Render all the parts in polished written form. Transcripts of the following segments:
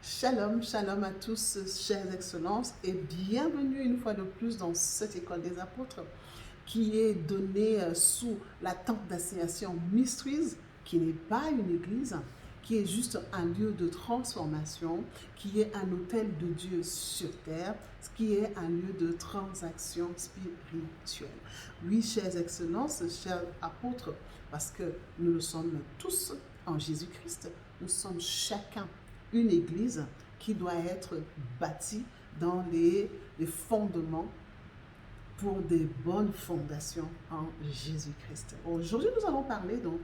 Shalom, shalom à tous, chères excellences, et bienvenue une fois de plus dans cette école des apôtres qui est donnée sous la tente d'assignation Mysteries, qui n'est pas une église, qui est juste un lieu de transformation, qui est un hôtel de Dieu sur terre, qui est un lieu de transaction spirituelle. Oui, chères excellences, chers apôtres, parce que nous le sommes tous en Jésus-Christ, nous sommes chacun une église qui doit être bâtie dans les fondements pour des bonnes fondations en Jésus-Christ. Aujourd'hui, nous allons parler donc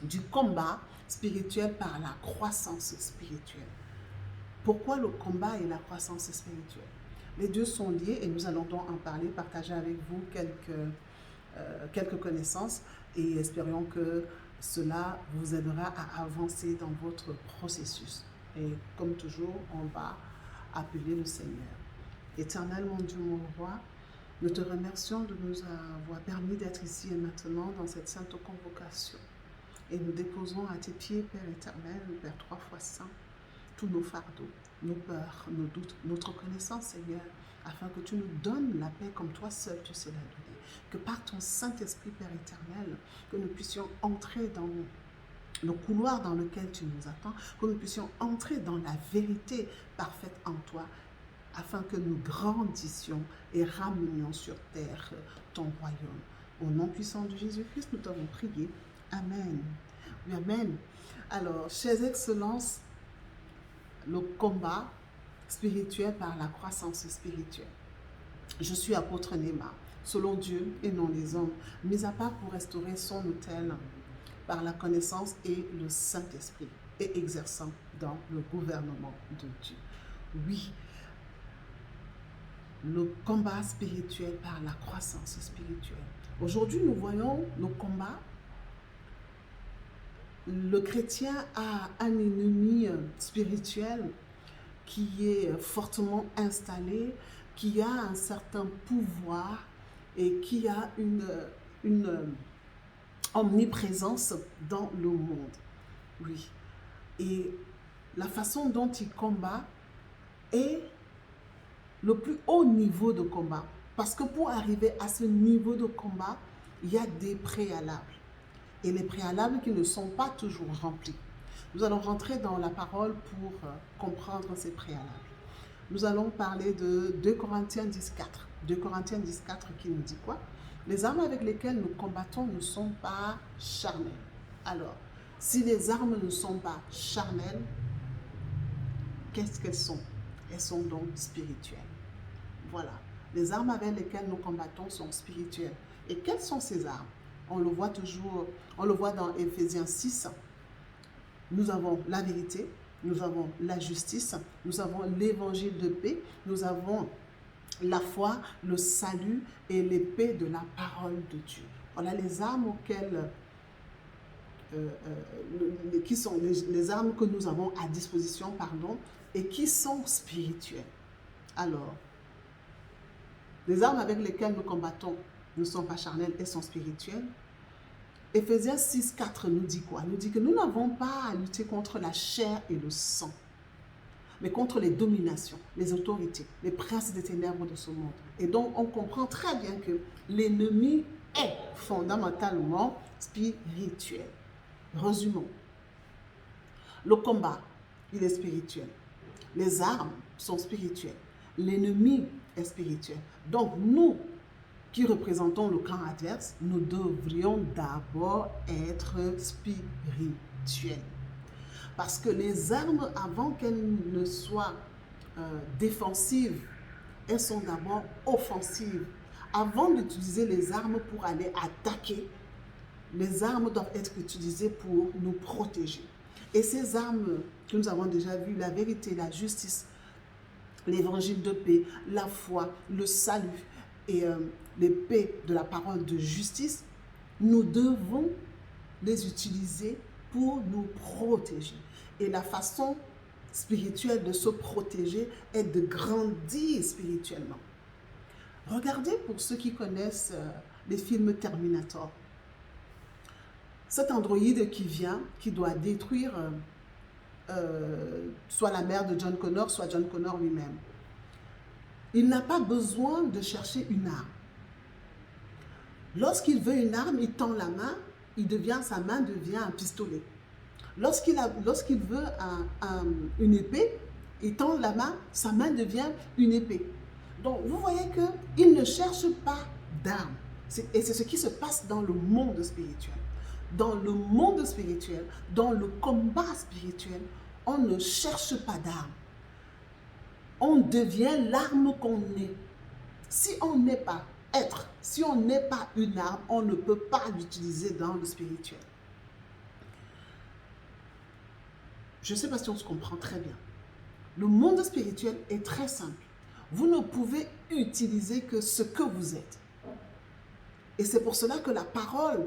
du combat spirituel par la croissance spirituelle. Pourquoi le combat et la croissance spirituelle? Les deux sont liés et nous allons donc en parler, partager avec vous quelques connaissances et espérons que cela vous aidera à avancer dans votre processus. Et comme toujours, on va appeler le Seigneur. Éternel, mon Dieu, mon roi, nous te remercions de nous avoir permis d'être ici et maintenant dans cette sainte convocation. Et nous déposons à tes pieds, Père éternel, Père 3 fois saint, tous nos fardeaux, nos peurs, nos doutes, notre connaissance, Seigneur, afin que tu nous donnes la paix comme toi seul tu sais la donner. Que par ton Saint-Esprit, Père éternel, que nous puissions entrer dans le couloir dans lequel tu nous attends, que nous puissions entrer dans la vérité parfaite en toi, afin que nous grandissions et ramenions sur terre ton royaume. Au nom puissant de Jésus-Christ, nous t'avons prié. Amen. Oui, amen. Alors, chères excellences, le combat spirituel par la croissance spirituelle. Je suis apôtre Néma, selon Dieu et non les hommes, mis à part pour restaurer son autel par la connaissance et le Saint-Esprit, et exerçant dans le gouvernement de Dieu. Oui, le combat spirituel par la croissance spirituelle. Aujourd'hui, nous voyons le combat. Le chrétien a un ennemi spirituel qui est fortement installé, qui a un certain pouvoir et qui a une omniprésence dans le monde. Oui. Et la façon dont il combat est le plus haut niveau de combat. Parce que pour arriver à ce niveau de combat, il y a des préalables. Et les préalables qui ne sont pas toujours remplis. Nous allons rentrer dans la parole pour comprendre ces préalables. Nous allons parler de 2 Corinthiens 10.4. 2 Corinthiens 10.4 qui nous dit quoi? Les armes avec lesquelles nous combattons ne sont pas charnelles. Alors, si les armes ne sont pas charnelles, qu'est-ce qu'elles sont? Elles sont donc spirituelles. Voilà. Les armes avec lesquelles nous combattons sont spirituelles. Et quelles sont ces armes? On le voit toujours, on le voit dans Éphésiens 6. Nous avons la vérité, nous avons la justice, nous avons l'évangile de paix, nous avons la foi, le salut et l'épée de la parole de Dieu. Voilà les armes auxquelles, qui sont les armes que nous avons à disposition, pardon, et qui sont spirituelles. Alors, les armes avec lesquelles nous combattons ne sont pas charnelles, elles sont spirituelles. Éphésiens 6.4 nous dit quoi? Nous dit que nous n'avons pas à lutter contre la chair et le sang, mais contre les dominations, les autorités, les princes des ténèbres de ce monde. Et donc, on comprend très bien que l'ennemi est fondamentalement spirituel. Résumons. Le combat, il est spirituel. Les armes sont spirituelles. L'ennemi est spirituel. Donc, nous qui représentons le camp adverse, nous devrions d'abord être spirituels. Parce que les armes, avant qu'elles ne soient défensives, elles sont d'abord offensives. Avant d'utiliser les armes pour aller attaquer, les armes doivent être utilisées pour nous protéger. Et ces armes que nous avons déjà vues, la vérité, la justice, l'évangile de paix, la foi, le salut et l'épée de la parole de justice, nous devons les utiliser pour nous protéger. Et la façon spirituelle de se protéger est de grandir spirituellement. Regardez pour ceux qui connaissent les films Terminator. Cet androïde qui vient, qui doit détruire soit la mère de John Connor, soit John Connor lui-même. Il n'a pas besoin de chercher une arme. Lorsqu'il veut une arme, il tend la main, sa main devient un pistolet. Lorsqu'il veut une épée, il tend la main, sa main devient une épée. Donc, vous voyez qu'il ne cherche pas d'armes. Et c'est ce qui se passe dans le monde spirituel. Dans le monde spirituel, dans le combat spirituel, on ne cherche pas d'armes. On devient l'arme qu'on est. Si on n'est pas être, si on n'est pas une arme, on ne peut pas l'utiliser dans le spirituel. Je ne sais pas si on se comprend très bien. Le monde spirituel est très simple. Vous ne pouvez utiliser que ce que vous êtes. Et c'est pour cela que la parole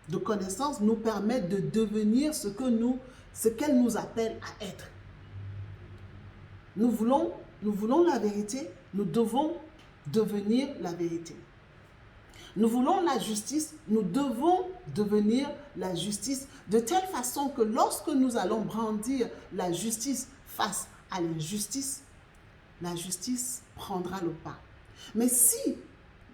de connaissance nous permet de devenir ce qu'elle nous appelle à être. Nous voulons la vérité, nous devons devenir la vérité. Nous voulons la justice, nous devons devenir la justice, de telle façon que lorsque nous allons brandir la justice face à l'injustice, la justice prendra le pas. Mais si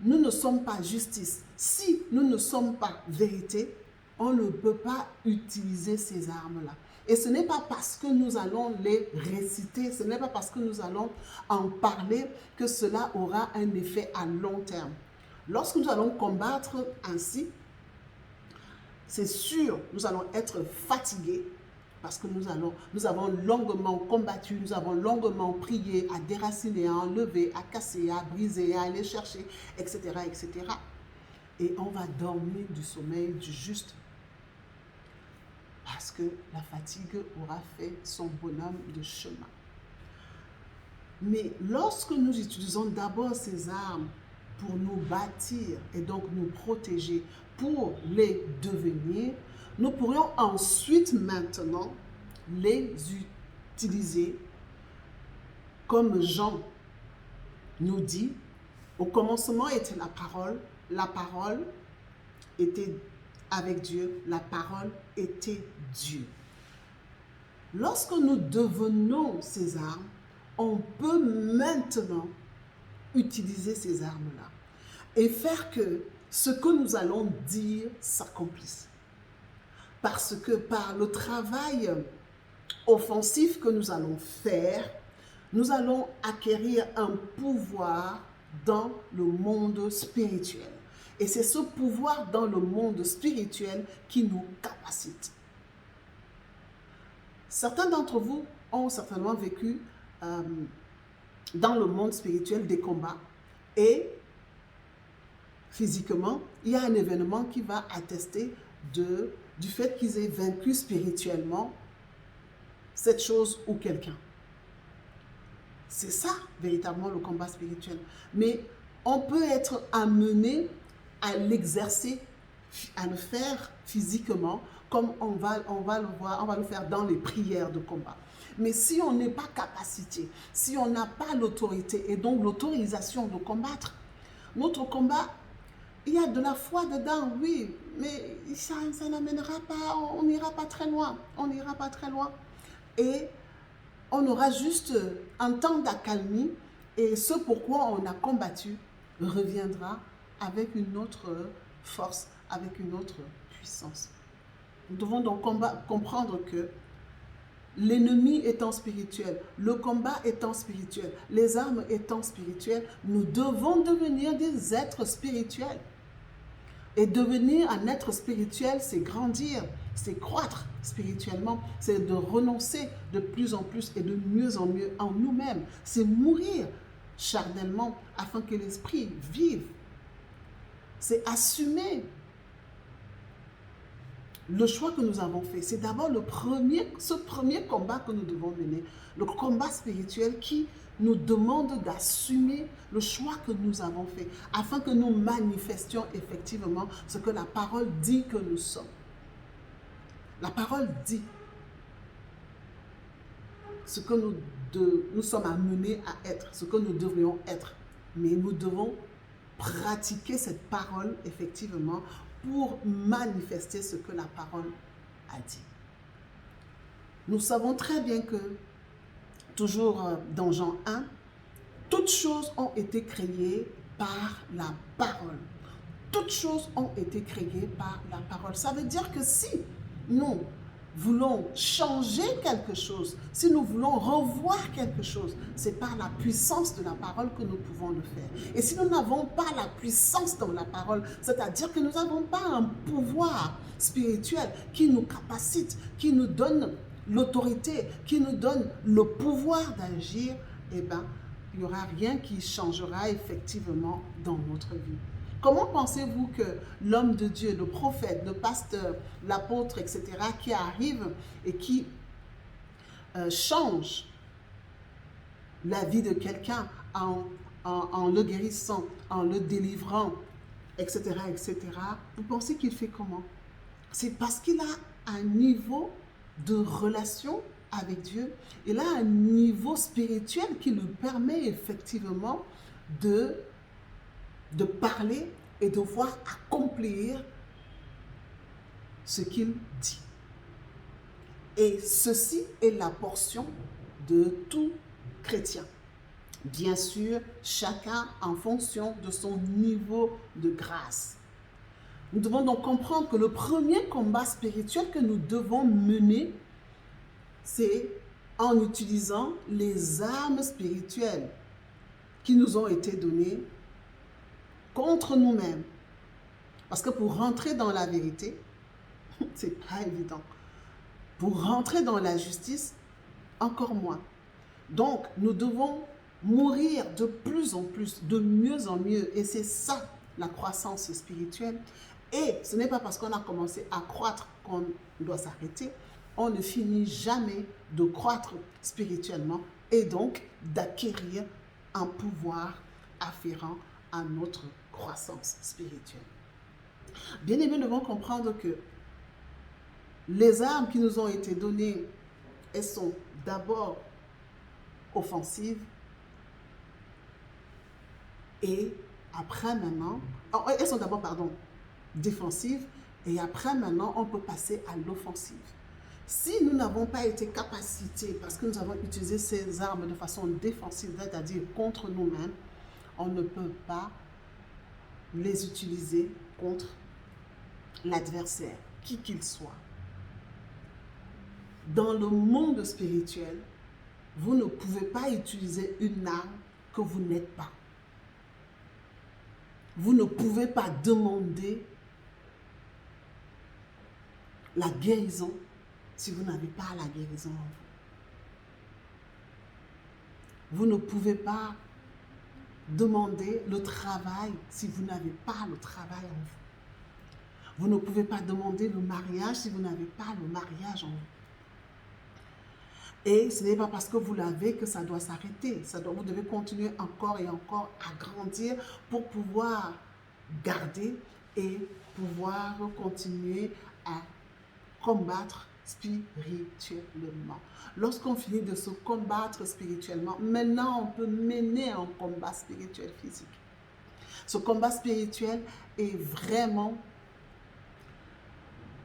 nous ne sommes pas justice, si nous ne sommes pas vérité, on ne peut pas utiliser ces armes-là. Et ce n'est pas parce que nous allons les réciter, ce n'est pas parce que nous allons en parler que cela aura un effet à long terme. Lorsque nous allons combattre ainsi, c'est sûr, nous allons être fatigués parce que nous avons longuement combattu, nous avons longuement prié, à déraciner, à enlever, à casser, à briser, à aller chercher, etc., etc. Et on va dormir du sommeil du juste parce que la fatigue aura fait son bonhomme de chemin. Mais lorsque nous utilisons d'abord ces armes pour nous bâtir et donc nous protéger, pour les devenir, nous pourrions ensuite maintenant les utiliser comme Jean nous dit, au commencement était la parole était avec Dieu, la parole était Dieu. Lorsque nous devenons ces armes, on peut maintenant utiliser ces armes-là et faire que ce que nous allons dire s'accomplisse. Parce que par le travail offensif que nous allons faire, nous allons acquérir un pouvoir dans le monde spirituel. Et c'est ce pouvoir dans le monde spirituel qui nous capacite. Certains d'entre vous ont certainement vécu dans le monde spirituel des combats et physiquement, il y a un événement qui va attester du fait qu'ils aient vaincu spirituellement cette chose ou quelqu'un. C'est ça, véritablement, le combat spirituel. Mais on peut être amené à l'exercer, à le faire physiquement, comme on va le faire dans les prières de combat. Mais si on n'est pas capacité, si on n'a pas l'autorité et donc l'autorisation de combattre, notre combat, il y a de la foi dedans, oui, mais ça n'amènera pas, on n'ira pas très loin, on n'ira pas très loin. Et on aura juste un temps d'accalmie et ce pourquoi on a combattu reviendra avec une autre force, avec une autre puissance. Nous devons donc comprendre que l'ennemi étant spirituel, le combat étant spirituel, les armes étant spirituelles, nous devons devenir des êtres spirituels. Et devenir un être spirituel, c'est grandir, c'est croître spirituellement, c'est de renoncer de plus en plus et de mieux en mieux en nous-mêmes. C'est mourir charnellement afin que l'esprit vive. C'est assumer le choix que nous avons fait. C'est d'abord ce premier combat que nous devons mener, le combat spirituel qui nous demande d'assumer le choix que nous avons fait afin que nous manifestions effectivement ce que la parole dit que nous sommes. La parole dit ce que nous sommes amenés à être, ce que nous devrions être. Mais nous devons pratiquer cette parole effectivement pour manifester ce que la parole a dit. Nous savons très bien que, toujours dans Jean 1, toutes choses ont été créées par la parole. Toutes choses ont été créées par la parole. Ça veut dire que si nous voulons changer quelque chose, si nous voulons revoir quelque chose, c'est par la puissance de la parole que nous pouvons le faire. Et si nous n'avons pas la puissance dans la parole, c'est-à-dire que nous n'avons pas un pouvoir spirituel qui nous capacite, qui nous donne l'autorité, qui nous donne le pouvoir d'agir, eh bien, il n'y aura rien qui changera effectivement dans notre vie. Comment pensez-vous que l'homme de Dieu, le prophète, le pasteur, l'apôtre, etc., qui arrive et qui change la vie de quelqu'un en le guérissant, en le délivrant, etc., etc., vous pensez qu'il fait comment? C'est parce qu'il a un niveau de relation avec Dieu. Il a un niveau spirituel qui lui permet effectivement de parler et de voir accomplir ce qu'il dit. Et ceci est la portion de tout chrétien. Bien sûr, chacun en fonction de son niveau de grâce. Nous devons donc comprendre que le premier combat spirituel que nous devons mener, c'est en utilisant les armes spirituelles qui nous ont été données contre nous-mêmes. Parce que pour rentrer dans la vérité, c'est pas évident. Pour rentrer dans la justice, encore moins. Donc, nous devons mourir de plus en plus, de mieux en mieux. Et c'est ça, la croissance spirituelle. Et ce n'est pas parce qu'on a commencé à croître qu'on doit s'arrêter. On ne finit jamais de croître spirituellement et donc d'acquérir un pouvoir afférent à notre croissance spirituelle. Bien aimés, nous devons comprendre que les armes qui nous ont été données, elles sont d'abord offensives et après maintenant, elles sont d'abord, défensives et après maintenant, on peut passer à l'offensive. Si nous n'avons pas été capacités, parce que nous avons utilisé ces armes de façon défensive, c'est-à-dire contre nous-mêmes, on ne peut pas les utiliser contre l'adversaire, qui qu'il soit. Dans le monde spirituel, vous ne pouvez pas utiliser une arme que vous n'êtes pas. Vous ne pouvez pas demander la guérison si vous n'avez pas la guérison en vous. Vous ne pouvez pas demander le travail si vous n'avez pas le travail en vous. Vous ne pouvez pas demander le mariage si vous n'avez pas le mariage en vous. Et ce n'est pas parce que vous l'avez que ça doit s'arrêter. Vous devez continuer encore et encore à grandir pour pouvoir garder et pouvoir continuer à combattre spirituellement. Lorsqu'on finit de se combattre spirituellement, maintenant on peut mener un combat spirituel physique. Ce combat spirituel est vraiment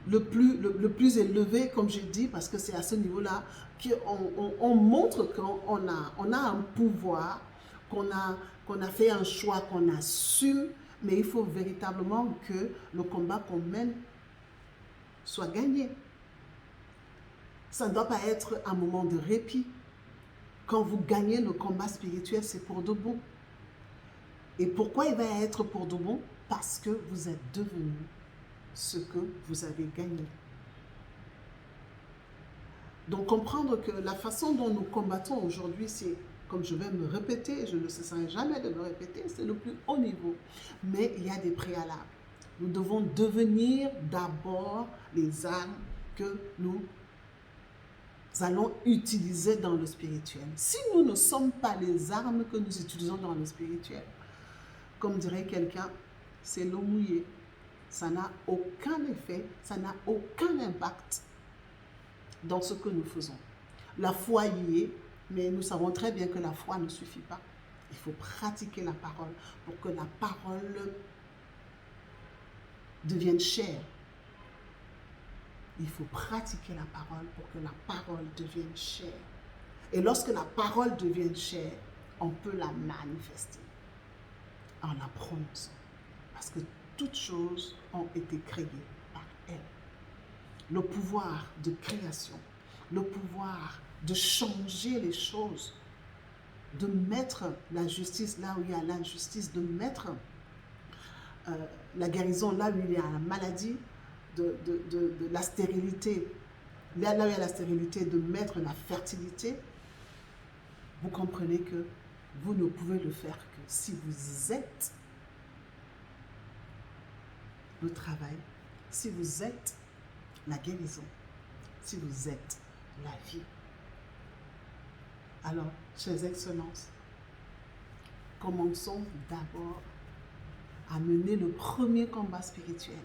le plus élevé, comme j'ai dit, parce que c'est à ce niveau-là qu'on montre qu'on a un pouvoir, qu'on a fait un choix, qu'on assume, mais il faut véritablement que le combat qu'on mène soit gagné. Ça ne doit pas être un moment de répit. Quand vous gagnez le combat spirituel, c'est pour de bon. Et pourquoi il va être pour de bon? Parce que vous êtes devenu ce que vous avez gagné. Donc comprendre que la façon dont nous combattons aujourd'hui, c'est, comme je vais me répéter, je ne cesserai jamais de me répéter, c'est le plus haut niveau. Mais il y a des préalables. Nous devons devenir d'abord les armes que nous allons utiliser dans le spirituel. Si nous ne sommes pas les armes que nous utilisons dans le spirituel, comme dirait quelqu'un, c'est l'eau mouillée. Ça n'a aucun effet, ça n'a aucun impact dans ce que nous faisons. La foi y est, mais nous savons très bien que la foi ne suffit pas. Il faut pratiquer la parole pour que la parole devienne chair il faut pratiquer la parole pour que la parole devienne chair. Et lorsque la parole devient chair, on peut la manifester en la prononçant. Parce que toutes choses ont été créées par elle. Le pouvoir de création, le pouvoir de changer les choses, de mettre la justice là où il y a l'injustice, de mettre la guérison là où il y a la maladie, de la stérilité, là où il y a la stérilité, de mettre la fertilité. Vous comprenez que vous ne pouvez le faire que si vous êtes le travail, si vous êtes la guérison, si vous êtes la vie. Alors, chers excellences, commençons d'abord à mener le premier combat spirituel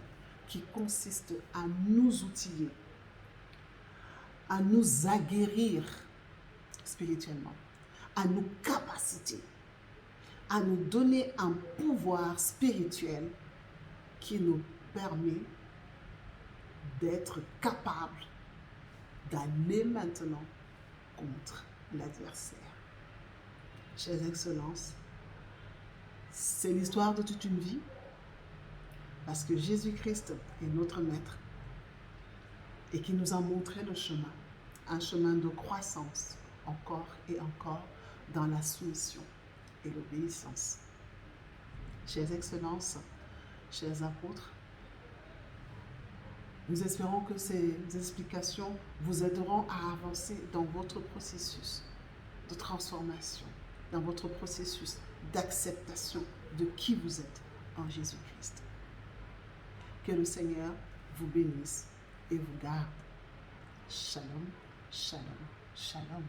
qui consiste à nous outiller, à nous aguerrir spirituellement, à nous capaciter, à nous donner un pouvoir spirituel qui nous permet d'être capables d'aller maintenant contre l'adversaire. Chers excellences, c'est l'histoire de toute une vie parce que Jésus-Christ est notre maître et qui nous a montré le chemin, un chemin de croissance encore et encore dans la soumission et l'obéissance. Chers excellences, chers apôtres, nous espérons que ces explications vous aideront à avancer dans votre processus de transformation, dans votre processus d'acceptation de qui vous êtes en Jésus-Christ. Que le Seigneur vous bénisse et vous garde. Shalom, shalom, shalom.